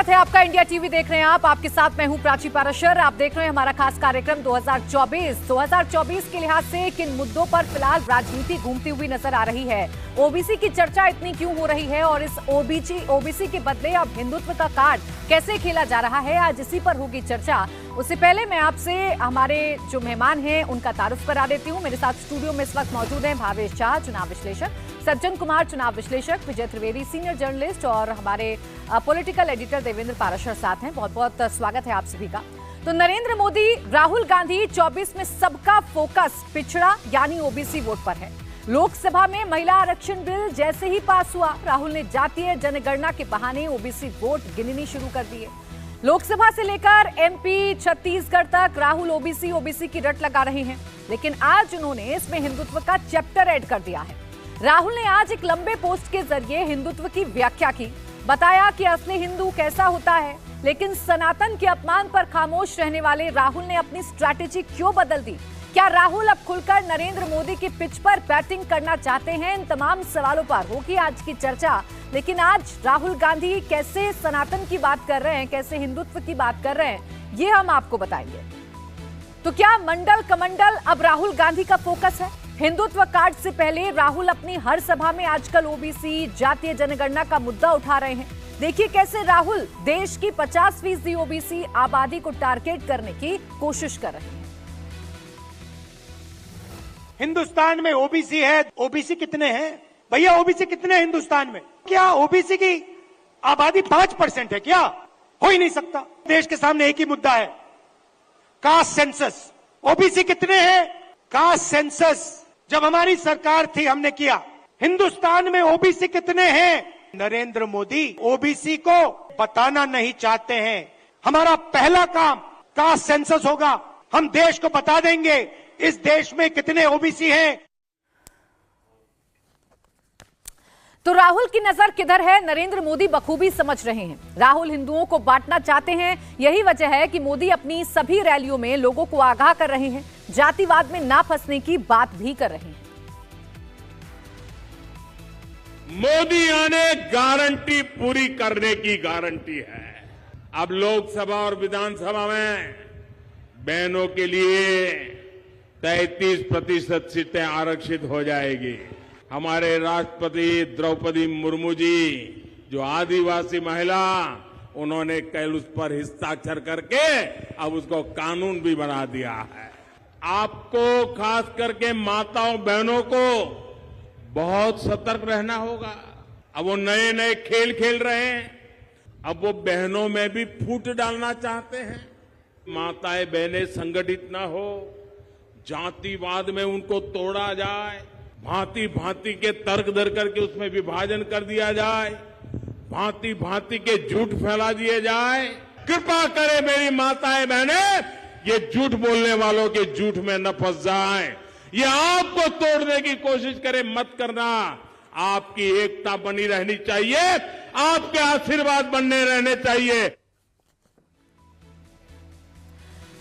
स्वागत है आपका। इंडिया टीवी देख रहे हैं आप। आपके साथ मैं हूं प्राची पाराशर। आप देख रहे हैं हमारा खास कार्यक्रम 2024 के लिहाज से किन मुद्दों पर फिलहाल राजनीति घूमती हुई नजर आ रही है, ओबीसी की चर्चा इतनी क्यों हो रही है और इस ओबीसी के बदले अब हिंदुत्व का कार्ड कैसे खेला जा रहा है, आज इसी पर होगी चर्चा। उससे पहले मैं आपसे हमारे जो मेहमान हैं उनका तारुफ करा देती हूँ। मेरे साथ स्टूडियो में इस वक्त मौजूद हैं भावेश शाह, चुनाव विश्लेषक, सज्जन कुमार, चुनाव विश्लेषक, विजय त्रिवेदी, सीनियर जर्नलिस्ट, और हमारे पॉलिटिकल एडिटर देवेंद्र पाराशर साथ हैं। बहुत बहुत स्वागत है आप सभी का। तो नरेंद्र मोदी, राहुल गांधी 24 में सबका फोकस पिछड़ा यानी ओबीसी वोट पर है। लोकसभा में महिला आरक्षण बिल जैसे ही पास हुआ, राहुल ने जातीय जनगणना के बहाने ओबीसी वोट गिननी शुरू कर दिए। लोकसभा से लेकर एमपी, छत्तीसगढ़ तक राहुल ओबीसी की रट लगा रहे हैं, लेकिन आज उन्होंने इसमें हिंदुत्व का चैप्टर ऐड कर दिया है। राहुल ने आज एक लंबे पोस्ट के जरिए हिंदुत्व की व्याख्या की, बताया कि असली हिंदू कैसा होता है, लेकिन सनातन के अपमान पर खामोश रहने वाले राहुल ने अपनी स्ट्रैटेजी क्यों बदल दी? क्या राहुल अब खुलकर नरेंद्र मोदी की पिच पर बैटिंग करना चाहते हैं? इन तमाम सवालों पर होगी आज की चर्चा। लेकिन आज राहुल गांधी कैसे सनातन की बात कर रहे हैं, कैसे हिंदुत्व की बात कर रहे हैं, ये हम आपको बताएंगे। तो क्या मंडल कमंडल अब राहुल गांधी का फोकस है? हिंदुत्व कार्ड से पहले राहुल अपनी हर सभा में आजकल ओबीसी, जातीय जनगणना का मुद्दा उठा रहे हैं। देखिए कैसे राहुल देश की 50% ओबीसी आबादी को टारगेट करने की कोशिश कर रहे हैं। हिंदुस्तान में ओबीसी है। ओबीसी कितने हैं भैया? ओबीसी कितने हैं हिंदुस्तान में? क्या ओबीसी की आबादी 5% है? क्या हो ही नहीं सकता। देश के सामने एक ही मुद्दा है, कास्ट सेंसस। ओबीसी कितने हैं? कास्ट सेंसस जब हमारी सरकार थी हमने किया। हिंदुस्तान में ओबीसी कितने हैं? नरेंद्र मोदी ओबीसी को बताना नहीं चाहते हैं। हमारा पहला काम कास्ट सेंसस होगा। हम देश को बता देंगे इस देश में कितने ओबीसी हैं। तो राहुल की नजर किधर है, नरेंद्र मोदी बखूबी समझ रहे हैं। राहुल हिंदुओं को बांटना चाहते हैं। यही वजह है कि मोदी अपनी सभी रैलियों में लोगों को आगाह कर रहे हैं, जातिवाद में ना फंसने की बात भी कर रहे हैं। मोदी आने गारंटी पूरी करने की गारंटी है। अब लोकसभा और विधानसभा में बहनों के लिए 33% सीटें आरक्षित हो जाएगी। हमारे राष्ट्रपति द्रौपदी मुर्मू जी, जो आदिवासी महिला, उन्होंने कल उस पर हस्ताक्षर करके अब उसको कानून भी बना दिया है। आपको, खास करके माताओं बहनों को बहुत सतर्क रहना होगा। अब वो नए नए खेल खेल रहे हैं। अब वो बहनों में भी फूट डालना चाहते हैं। माताएं बहनें संगठित न हो, जातिवाद में उनको तोड़ा जाए, भांति भांति के तर्क दर करके उसमें विभाजन कर दिया जाए, भांति भांति के झूठ फैला दिए जाए। कृपा करें मेरी माताएं बहनें, ये झूठ बोलने वालों के झूठ में न फंस जाएं। ये आपको तोड़ने की कोशिश करे मत करना। आपकी एकता बनी रहनी चाहिए, आपके आशीर्वाद बनने रहने चाहिए।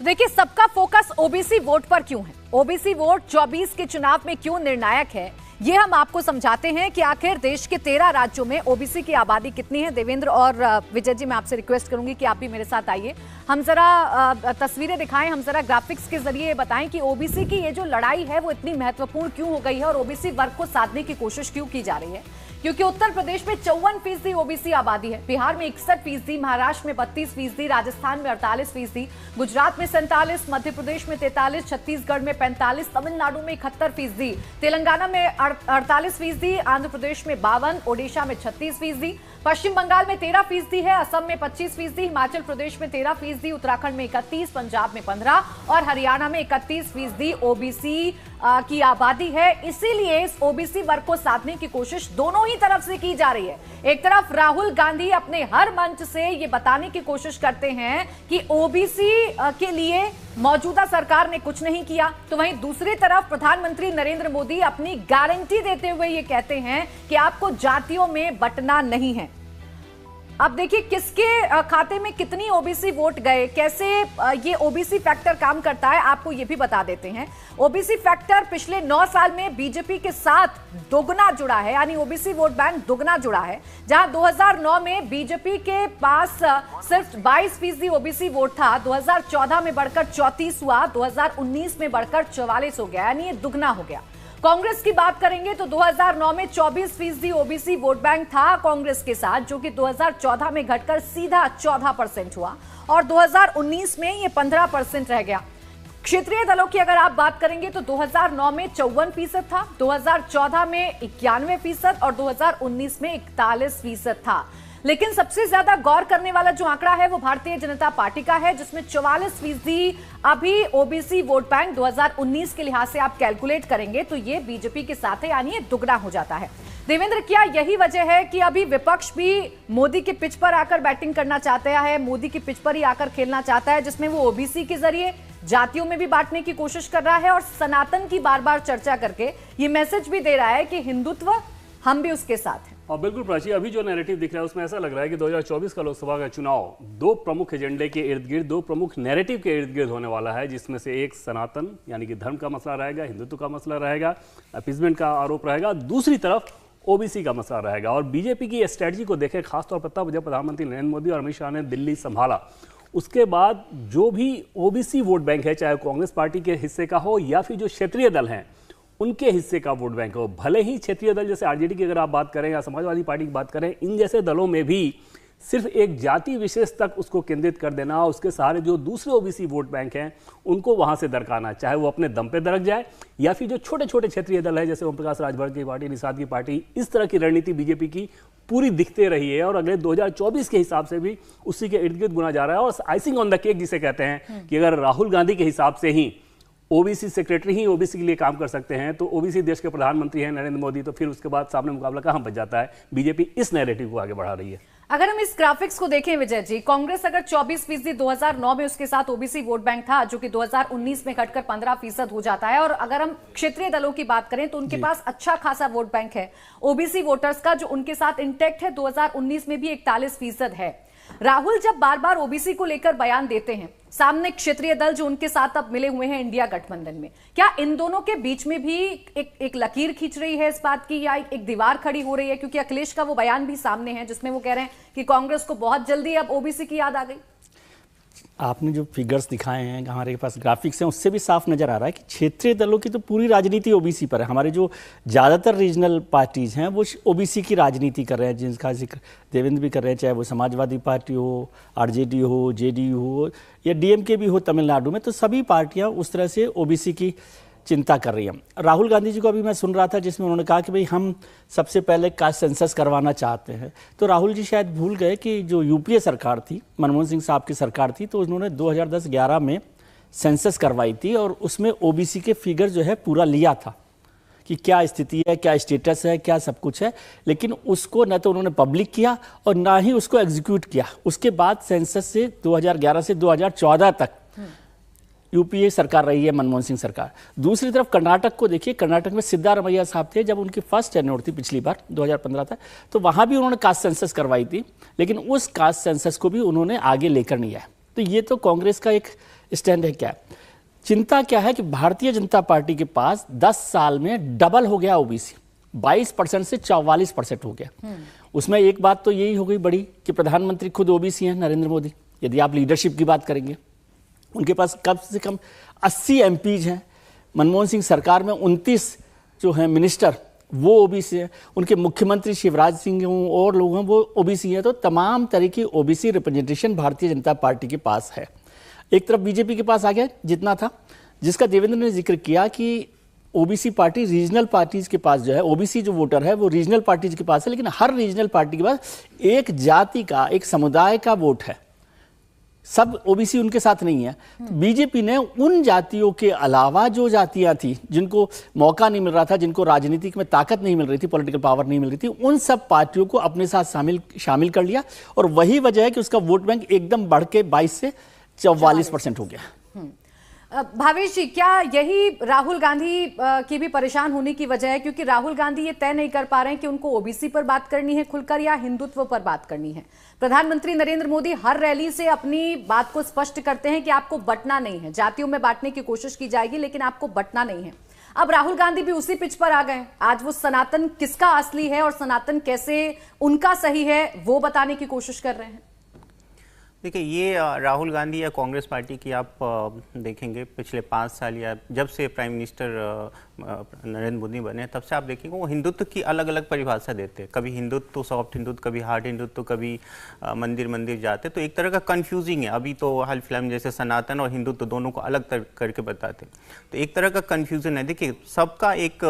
देखिए, सबका फोकस ओबीसी वोट पर क्यों है, ओबीसी वोट 24 के चुनाव में क्यों निर्णायक है, ये हम आपको समझाते हैं कि आखिर देश के 13 राज्यों में ओबीसी की आबादी कितनी है। देवेंद्र और विजय जी, मैं आपसे रिक्वेस्ट करूंगी कि आप भी मेरे साथ आइए। हम जरा तस्वीरें दिखाएं, हम जरा ग्राफिक्स के जरिए बताएं कि ओबीसी की ये जो लड़ाई है वो इतनी महत्वपूर्ण क्यों हो गई है और ओबीसी वर्ग को साधने की कोशिश क्यों की जा रही है। क्योंकि उत्तर प्रदेश में 54% ओबीसी आबादी है, बिहार में 61%, महाराष्ट्र में 32%, राजस्थान में 48%, गुजरात में 47%, मध्य प्रदेश में 43%, छत्तीसगढ़ में 45%, तमिलनाडु में 71%, तेलंगाना में 48%, आंध्र प्रदेश में 52%, ओडिशा में 36%, पश्चिम बंगाल में 13% है, असम में 25%, हिमाचल प्रदेश में 13%, उत्तराखंड में 31%, पंजाब में 15% और हरियाणा में 31% ओबीसी की आबादी है। इसीलिए इस ओबीसी वर्ग को साधने की कोशिश दोनों ही तरफ से की जा रही है। एक तरफ राहुल गांधी अपने हर मंच से ये बताने की कोशिश करते हैं कि ओबीसी के लिए मौजूदा सरकार ने कुछ नहीं किया, तो वहीं दूसरी तरफ प्रधानमंत्री नरेंद्र मोदी अपनी गारंटी देते हुए ये कहते हैं कि आपको जातियों में बंटना नहीं है। अब देखिए किसके खाते में कितनी ओबीसी वोट गए, कैसे ये ओबीसी फैक्टर काम करता है आपको ये भी बता देते हैं। ओबीसी फैक्टर पिछले 9 साल में बीजेपी के साथ दोगुना जुड़ा है, यानी ओबीसी वोट बैंक दोगुना जुड़ा है। जहां 2009 में बीजेपी के पास सिर्फ 22% ओबीसी वोट था, 2014 में बढ़कर 34 हुआ, 2019 में बढ़कर 44 हो गया, यानी ये दुगना हो गया। कांग्रेस की बात करेंगे तो 2009 में 24% ओबीसी वोट बैंक था कांग्रेस के साथ, जो कि 2014 में घटकर सीधा 14% हुआ और 2019 में ये 15% रह गया। क्षेत्रीय दलों की अगर आप बात करेंगे तो 2009 में 54% था, 2014 में 91% और 2019 में 41% था। लेकिन सबसे ज्यादा गौर करने वाला जो आंकड़ा है वो भारतीय जनता पार्टी का है, जिसमें 44% अभी ओबीसी वोट बैंक 2019 के लिहाज से आप कैलकुलेट करेंगे तो ये बीजेपी के साथ है, यानी ये दुगना हो जाता है। देवेंद्र, क्या यही वजह है कि अभी विपक्ष भी मोदी के पिच पर आकर बैटिंग करना चाहता है, मोदी की पिच पर ही आकर खेलना चाहता है, जिसमें वो ओबीसी के जरिए जातियों में भी बांटने की कोशिश कर रहा है और सनातन की बार बार चर्चा करके ये मैसेज भी दे रहा है कि हिंदुत्व हम भी उसके साथ हैं। और बिल्कुल प्राची, अभी जो नैरेटिव दिख रहा है उसमें ऐसा लग रहा है कि 2024 का लोकसभा का चुनाव दो प्रमुख एजेंडे के इर्द गिर्द, दो प्रमुख नैरेटिव के इर्द गिर्द होने वाला है, जिसमें से एक सनातन यानी कि धर्म का मसला रहेगा, हिंदुत्व का मसला रहेगा, अपीजमेंट का आरोप रहेगा, दूसरी तरफ ओबीसी का मसला रहेगा। और बीजेपी की स्ट्रैटेजी को देखें, खासतौर पर तब जब प्रधानमंत्री नरेंद्र मोदी और अमित शाह ने दिल्ली संभाला, उसके बाद जो भी ओबीसी वोट बैंक है, चाहे कांग्रेस पार्टी के हिस्से का हो या फिर जो क्षेत्रीय दल हैं उनके हिस्से का वोट बैंक हो, भले ही क्षेत्रीय दल जैसे आरजेडी की अगर आप बात करें या समाजवादी पार्टी की बात करें, इन जैसे दलों में भी सिर्फ एक जाति विशेष तक उसको केंद्रित कर देना, उसके सहारे जो दूसरे ओबीसी वोट बैंक हैं उनको वहां से दरकाना, चाहे वो अपने दम पे दरक जाए या फिर जो छोटे छोटे क्षेत्रीय दल है जैसे ओम प्रकाश राजभर की पार्टी, निषाद की पार्टी, इस तरह की रणनीति बीजेपी की पूरी दिखते रही है और अगले 2024 के हिसाब से भी उसी के इर्द गिर्द गुना जा रहा है। और आइसिंग ऑन द केक जिसे कहते हैं कि अगर राहुल गांधी के हिसाब से ही ओबीसी सेक्रेटरी ही ओबीसी के लिए काम कर सकते हैं तो ओबीसी देश के प्रधानमंत्री हैं नरेंद्र मोदी, तो फिर उसके बाद सामने मुकाबला कहां बच जाता है। बीजेपी इस नैरेटिव को आगे बढ़ा रही है। अगर हम इस ग्राफिक्स को देखें विजय जी, कांग्रेस अगर 24% 2009 में उसके साथ ओबीसी वोट बैंक था, जो कि 2019 में घटकर 15% हो जाता है, और अगर हम क्षेत्रीय दलों की बात करें तो उनके पास अच्छा खासा वोट बैंक है ओबीसी वोटर्स का, जो उनके साथ इंटैक्ट है, 2019 में भी 41% है। राहुल जब बार बार ओबीसी को लेकर बयान देते हैं, सामने क्षेत्रीय दल जो उनके साथ अब मिले हुए हैं इंडिया गठबंधन में, क्या इन दोनों के बीच में भी एक लकीर खींच रही है इस बात की, या एक दीवार खड़ी हो रही है? क्योंकि अखिलेश का वो बयान भी सामने है जिसमें वो कह रहे हैं कि कांग्रेस को बहुत जल्दी अब ओबीसी की याद आ गई। आपने जो फिगर्स दिखाए हैं, हमारे पास ग्राफिक्स हैं, उससे भी साफ नज़र आ रहा है कि क्षेत्रीय दलों की तो पूरी राजनीति ओबीसी पर है। हमारे जो ज़्यादातर रीजनल पार्टीज़ हैं वो ओबीसी की राजनीति कर रहे हैं, जिनका जिक्र देवेंद्र भी कर रहे हैं, चाहे वो समाजवादी पार्टी हो, आरजेडी हो, जेडीयू हो या डीएमके भी हो तमिलनाडु में, तो सभी पार्टियाँ उस तरह से ओबीसी की चिंता कर रही हैं। राहुल गांधी जी को अभी मैं सुन रहा था जिसमें उन्होंने कहा कि भाई हम सबसे पहले कास्ट सेंसस करवाना चाहते हैं, तो राहुल जी शायद भूल गए कि जो यूपीए सरकार थी, मनमोहन सिंह साहब की सरकार थी, तो उन्होंने 2010-11 में सेंसस करवाई थी और उसमें ओबीसी के फिगर जो है पूरा लिया था कि क्या स्थिति है, क्या स्टेटस है, क्या सब कुछ है, लेकिन उसको न तो उन्होंने पब्लिक किया और ना ही उसको एग्जीक्यूट किया। उसके बाद सेंसस से 2011 से 2014 तक यूपीए सरकार रही है, मनमोहन सिंह सरकार। दूसरी तरफ कर्नाटक को देखिए, कर्नाटक में सिद्धारमैया साहब थे, जब उनकी फर्स्ट टेन्योर थी पिछली बार 2015 तक, तो वहाँ भी उन्होंने कास्ट सेंसस करवाई थी, लेकिन उस कास्ट सेंसस को भी उन्होंने आगे लेकर नहीं आया। तो ये तो कांग्रेस का एक स्टैंड है। क्या चिंता क्या है कि भारतीय जनता पार्टी के पास 10 साल में डबल हो गया ओबीसी, 22% से 44% हो गया। उसमें एक बात तो यही हो गई बड़ी कि प्रधानमंत्री खुद ओबीसी हैं, नरेंद्र मोदी। यदि आप लीडरशिप की बात करेंगे, उनके पास कम से कम 80 एमपीज हैं। मनमोहन सिंह सरकार में 29 जो हैं मिनिस्टर वो ओबीसी हैं। उनके मुख्यमंत्री शिवराज सिंह और लोग हैं वो ओबीसी हैं। तो तमाम तरह की OBC representation Bharatiya Janata party के पास है। एक तरफ बीजेपी के पास आ गया जितना था, जिसका देवेंद्र ने जिक्र किया कि ओबीसी पार्टी रीजनल पार्टीज के पास जो है, ओबीसी जो वोटर है वो रीजनल पार्टीज के पास है, लेकिन हर रीजनल पार्टी के पास एक जाति का, एक समुदाय का वोट है। सब ओबीसी उनके साथ नहीं है। तो बीजेपी ने उन जातियों के अलावा जो जातियां थी, जिनको मौका नहीं मिल रहा था, जिनको राजनीतिक में ताकत नहीं मिल रही थी, पॉलिटिकल पावर नहीं मिल रही थी, उन सब पार्टियों को अपने साथ शामिल कर लिया और वही वजह है कि उसका वोट बैंक एकदम बढ़ के 22 से 44% हो गया। भावेश जी, क्या यही राहुल गांधी की भी परेशान होने की वजह है? क्योंकि राहुल गांधी ये तय नहीं कर पा रहे हैं कि उनको ओबीसी पर बात करनी है खुलकर या हिंदुत्व पर बात करनी है। प्रधानमंत्री नरेंद्र मोदी हर रैली से अपनी बात को स्पष्ट करते हैं कि आपको बंटना नहीं है, जातियों में बांटने की कोशिश की जाएगी लेकिन आपको बंटना नहीं है। अब राहुल गांधी भी उसी पिच पर आ गए। आज वो सनातन किसका असली है और सनातन कैसे उनका सही है वो बताने की कोशिश कर रहे हैं। देखिए, ये राहुल गांधी या कांग्रेस पार्टी की आप देखेंगे पिछले 5 साल या जब से प्राइम मिनिस्टर नरेंद्र मोदी बने तब से आप देखेंगे वो हिंदुत्व की अलग अलग परिभाषा देते हैं। कभी हिंदुत्व सॉफ्ट हिंदुत्व, कभी हार्ड हिंदुत्व, कभी मंदिर जाते। तो एक तरह का कंफ्यूजिंग है। अभी तो हाल फिलहाल में जैसे सनातन और हिंदुत्व दोनों को अलग करके बताते, तो एक तरह का कंफ्यूजन है। देखिए, सबका एक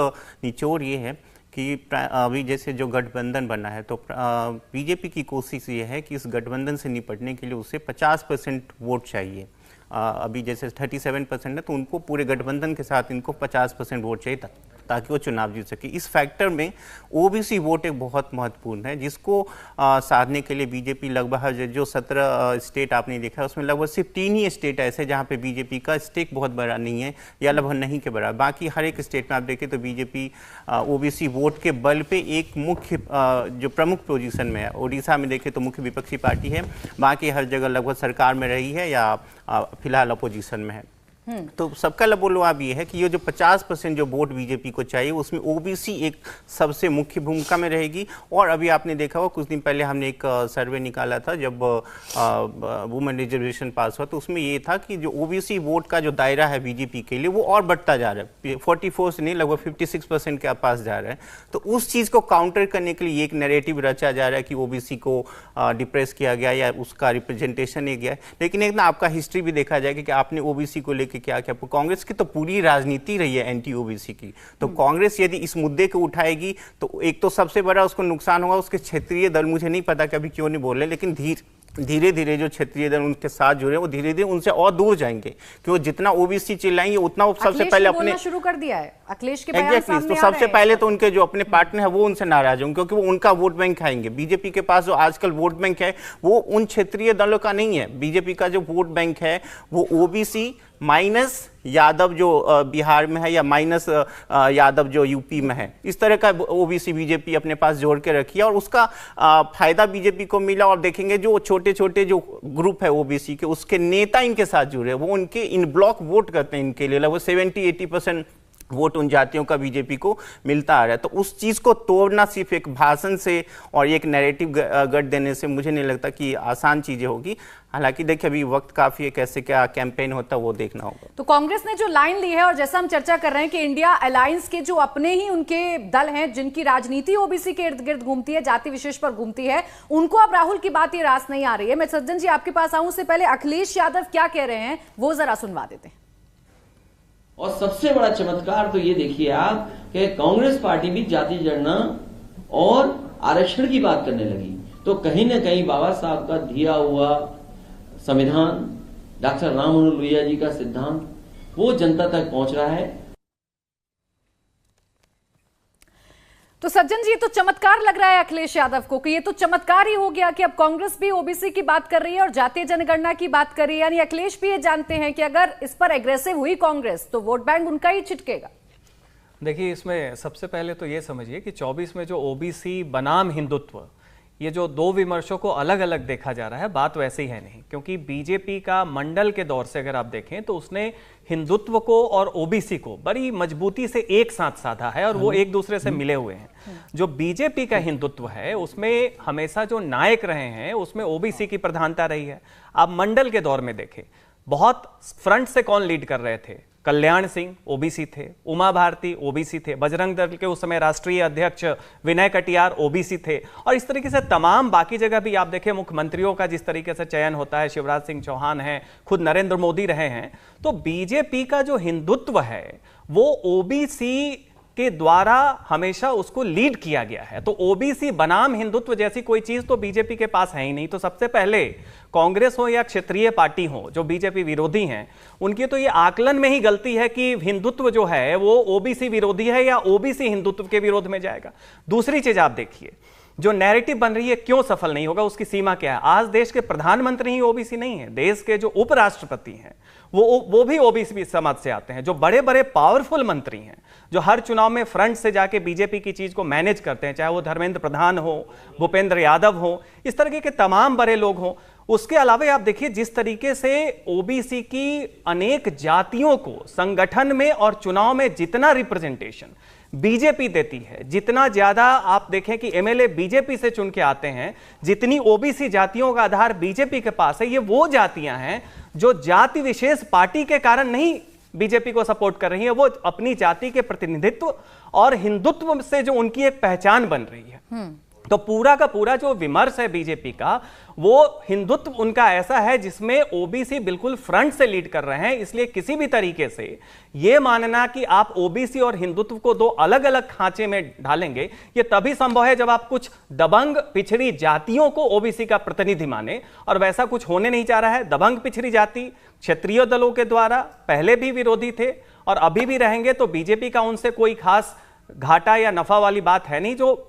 निचोड़ ये है कि अभी जैसे जो गठबंधन बना है तो बीजेपी की कोशिश ये है कि इस गठबंधन से निपटने के लिए उसे 50% वोट चाहिए। अभी जैसे 37% है तो उनको पूरे गठबंधन के साथ इनको 50% वोट चाहिए ताकि वो चुनाव जीत सके। इस फैक्टर में ओबीसी वोट एक बहुत महत्वपूर्ण है, जिसको साधने के लिए बीजेपी लगभग जो 17 स्टेट आपने देखा है उसमें लगभग सिर्फ 3 ही स्टेट ऐसे जहां पे बीजेपी का स्टेक बहुत बड़ा नहीं है या लगभग नहीं के बराबर। बाकी हर एक स्टेट में आप देखें तो बीजेपी ओबीसी वोट के बल पे एक मुख्य जो प्रमुख पोजीशन में है। उड़ीसा में देखें तो मुख्य विपक्षी पार्टी है, बाकी हर जगह लगभग सरकार में रही है या फिलहाल अपोजिशन में है। तो सबका लबोलवाब ये है कि ये जो 50% जो वोट बीजेपी को चाहिए उसमें ओबीसी एक सबसे मुख्य भूमिका में रहेगी। और अभी आपने देखा होगा कुछ दिन पहले हमने एक सर्वे निकाला था जब वुमेन रिजर्वेशन पास हुआ, तो उसमें ये था कि जो ओबीसी वोट का जो दायरा है बीजेपी के लिए वो और बढ़ता जा रहा है। 44 से नहीं लगभग 56% के पास जा रहा है। तो उस चीज़ को काउंटर करने के लिए एक नैरेटिव रचा जा रहा है कि ओबीसी को डिप्रेस किया गया या उसका रिप्रेजेंटेशन नहीं गया। लेकिन एक ना आपका हिस्ट्री भी देखा जाएगा कि आपने ओबीसी को कि क्या क्या कांग्रेस की तो पूरी राजनीति रही है एंटी ओबीसी की। तो कांग्रेस यदि इस मुद्दे को उठाएगी तो एक तो सबसे बड़ा उसको नुकसान होगा उसके क्षेत्रीय दल, मुझे नहीं पता कि अभी क्यों नहीं बोल रहे, लेकिन धीरे धीरे जो क्षेत्रीय दल उनके साथ जुड़े वो धीरे धीरे उनसे और दूर जाएंगे क्योंकि जितना ओबीसी चिल्लाएंगे उतना वो सबसे पहले अपने शुरू कर दिया है। अखिलेश के बयान सामने तो सबसे पहले तो उनके जो अपने पार्टनर है वो उनसे नाराज होंगे क्योंकि वो उनका वोट बैंक खाएंगे। बीजेपी के पास जो आजकल वोट बैंक है वो उन क्षेत्रीय दलों का नहीं है। बीजेपी का जो वोट बैंक है वो ओबीसी माइनस यादव जो बिहार में है या माइनस यादव जो यूपी में है, इस तरह का ओबीसी बीजेपी अपने पास जोड़ के रखी है और उसका फायदा बीजेपी को मिला। और देखेंगे जो छोटे छोटे जो ग्रुप है ओबीसी के उसके नेता इनके साथ जुड़े, वो उनके इन ब्लॉक वोट करते हैं इनके लिए। लगभग 70-80% वोट उन जातियों का बीजेपी को मिलता आ रहा है। तो उस चीज़ को तोड़ना सिर्फ एक भाषण से और एक नैरेटिव गढ़ देने से मुझे नहीं लगता कि आसान चीज़ें होगी। हालांकि देखिए अभी वक्त काफ़ी है, कैसे क्या कैंपेन होता है वो देखना होगा। तो कांग्रेस ने जो लाइन ली है और जैसा हम चर्चा कर रहे हैं कि इंडिया अलायंस के जो अपने ही उनके दल हैं जिनकी राजनीति ओबीसी के इर्द गिर्द घूमती है, जाति विशेष पर घूमती है, उनको अब राहुल की बात ये रास नहीं आ रही है। मैं सज्जन जी आपके पास आऊं उससे पहले अखिलेश यादव क्या कह रहे हैं वो जरा सुनवा देते हैं। और सबसे बड़ा चमत्कार तो ये देखिए आप कि कांग्रेस पार्टी भी जाति जनगणना और आरक्षण की बात करने लगी। तो कहीं ना कहीं बाबा साहब का दिया हुआ संविधान, डॉक्टर राम मनोहर लोहिया जी का सिद्धांत वो जनता तक पहुंच रहा है। तो सज्जन जी ये तो चमत्कार लग रहा है अखिलेश यादव को कि ये तो चमत्कार ही हो गया कि अब कांग्रेस भी ओबीसी की बात कर रही है और जातीय जनगणना की बात कर रही है। यानी अखिलेश भी ये जानते हैं कि अगर इस पर एग्रेसिव हुई कांग्रेस तो वोट बैंक उनका ही छिटकेगा। देखिए, इसमें सबसे पहले तो ये समझिए कि 24 में जो ओबीसी बनाम हिंदुत्व, ये जो दो विमर्शों को अलग अलग देखा जा रहा है, बात वैसी है नहीं। क्योंकि बीजेपी का मंडल के दौर से अगर आप देखें तो उसने हिंदुत्व को और ओबीसी को बड़ी मजबूती से एक साथ साधा है और वो एक दूसरे से मिले हुए हैं। जो बीजेपी का हिंदुत्व है उसमें हमेशा जो नायक रहे हैं उसमें ओबीसी की प्रधानता रही है। आप मंडल के दौर में देखें, बहुत फ्रंट से कौन लीड कर रहे थे? कल्याण सिंह ओबीसी थे, उमा भारती ओबीसी थे, बजरंग दल के उस समय राष्ट्रीय अध्यक्ष विनय कटियार ओबीसी थे। और इस तरीके से तमाम बाकी जगह भी आप देखें मुख्यमंत्रियों का जिस तरीके से चयन होता है, शिवराज सिंह चौहान हैं, खुद नरेंद्र मोदी रहे हैं। तो बीजेपी का जो हिंदुत्व है वो ओबीसी के द्वारा हमेशा उसको लीड किया गया है। तो ओबीसी बनाम हिंदुत्व जैसी कोई चीज तो बीजेपी के पास है ही नहीं। तो सबसे पहले कांग्रेस हो या क्षेत्रीय पार्टी हो जो बीजेपी विरोधी हैं, उनकी तो ये आकलन में ही गलती है कि हिंदुत्व जो है वो ओबीसी विरोधी है या ओबीसी हिंदुत्व के विरोध में जाएगा। दूसरी चीज आप देखिए जो नैरेटिव बन रही है क्यों सफल नहीं होगा, उसकी सीमा क्या है। आज देश के प्रधानमंत्री ही ओबीसी नहीं है, देश के जो उपराष्ट्रपति हैं वो भी ओबीसी समाज से आते हैं। जो बड़े बड़े पावरफुल मंत्री हैं, जो हर चुनाव में फ्रंट से जाके बीजेपी की चीज को मैनेज करते हैं, चाहे वो धर्मेंद्र प्रधान हो, भूपेंद्र यादव हो, इस तरीके के तमाम बड़े लोग हों। उसके अलावा आप देखिए जिस तरीके से ओबीसी की अनेक जातियों को संगठन में और चुनाव में जितना रिप्रेजेंटेशन बीजेपी देती है, जितना ज्यादा आप देखें कि एमएलए बीजेपी से चुन के आते हैं, जितनी ओबीसी जातियों का आधार बीजेपी के पास है, ये वो जातियां हैं जो जाति विशेष पार्टी के कारण नहीं बीजेपी को सपोर्ट कर रही है, वो अपनी जाति के प्रतिनिधित्व और हिंदुत्व से जो उनकी एक पहचान बन रही है। तो पूरा का पूरा जो विमर्श है बीजेपी का, वो हिंदुत्व उनका ऐसा है जिसमें ओबीसी बिल्कुल फ्रंट से लीड कर रहे हैं। इसलिए किसी भी तरीके से यह मानना कि आप ओबीसी और हिंदुत्व को दो अलग अलग खांचे में ढालेंगे, यह तभी संभव है जब आप कुछ दबंग पिछड़ी जातियों को ओबीसी का प्रतिनिधि माने, और वैसा कुछ होने नहीं जा रहा है। दबंग पिछड़ी जाति क्षेत्रीय दलों के द्वारा पहले भी विरोधी थे और अभी भी रहेंगे, तो बीजेपी का उनसे कोई खास घाटा या नफा वाली बात है नहीं। जो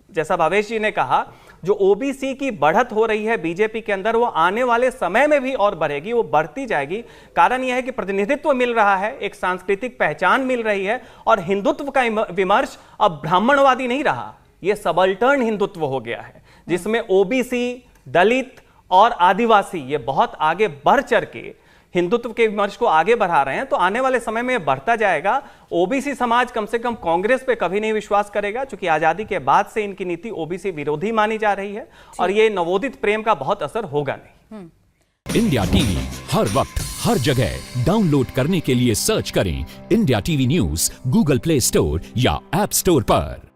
जैसा भावेश जी ने कहा, जो ओबीसी की बढ़त हो रही है बीजेपी के अंदर, वो आने वाले समय में भी और बढ़ेगी, वो बढ़ती जाएगी। कारण यह है कि प्रतिनिधित्व मिल रहा है, एक सांस्कृतिक पहचान मिल रही है, और हिंदुत्व का विमर्श अब ब्राह्मणवादी नहीं रहा, ये सबल्टर्न हिंदुत्व हो गया है, जिसमें ओबीसी, दलित और आदिवासी ये बहुत आगे बढ़ चढ़ के हिंदुत्व के विमर्श को आगे बढ़ा रहे हैं। तो आने वाले समय में बढ़ता जाएगा। ओबीसी समाज कम से कम कांग्रेस पे कभी नहीं विश्वास करेगा, क्योंकि आजादी के बाद से इनकी नीति ओबीसी विरोधी मानी जा रही है, और ये नवोदित प्रेम का बहुत असर होगा नहीं। इंडिया टीवी हर वक्त हर जगह डाउनलोड करने के लिए सर्च करें India TV news Google play store या ऐप स्टोर पर।